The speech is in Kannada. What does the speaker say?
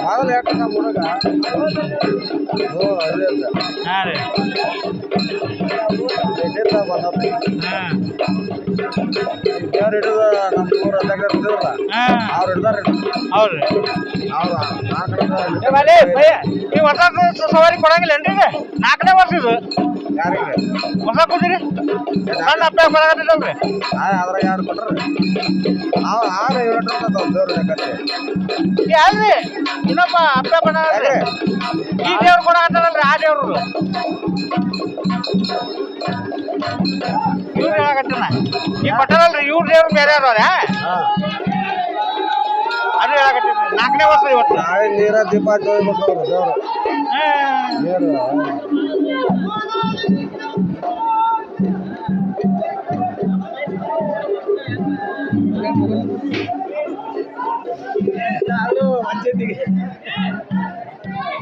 ಮೊದಲು ಯಾಕೆ ನಮ್ಮ ಹುಡುಗ ಹಾಂ ರೀ ದೇವ್ರು ಹಿಡಿದು ನಮ್ಮ ಊರ ಅದಾಗ ಇರ್ತಿರಲ್ಲ ಅವ್ರು ಹಿಡ್ದಾರ ಹೌದು ಅವ್ರು ನೀವು ಹೊಸ ಸವಾರಿ ಕೊಡಂಗಿಲ್ಲೇನ್ರಿ ಈಗ 4ನೇ ವರ್ಷ ಇದು ಯಾರಿಗೆ ಹೊಸ ಕೊಡ್ತೀರಿ ಸಣ್ಣ ಅಪ್ಪ ಕೊಡಕತ್ತಿದ್ದಲ್ರಿ ಅದ್ರಾಗ ಯಾರು ಕೊಟ್ರಿ ಅವ್ 6 ದೇವ್ರ ಕತೆ ಯಾವ್ರಿ ಇನ್ನೊಬ್ಬ ಅಪ್ಪ ಬಣ್ಣ ಈ ದೇವ್ರು ಕೊಡಕತ್ತದಲ್ರಿ ಆ ದೇವ್ರು ಇವ್ರು ಹೇಳಕತ್ತನ ಈ ಪಟ್ಟದಲ್ರಿ ಇವ್ರ ದೇವ್ರು ಬೇರೆ ಅವ್ರ ಅದು ಹೇಳಕತ್ತೀನಿ 4ನೇ ವರ್ಷ ಇವತ್ತು ನಾಳೆ ನೀರ ದೀಪ ಹಚ್ಚೋಗ್ಬೇಕು ಅವ್ರು ದೇವ್ರು ನೀರು ಅದು ಮಂಚೆತ್ತಿಗೆ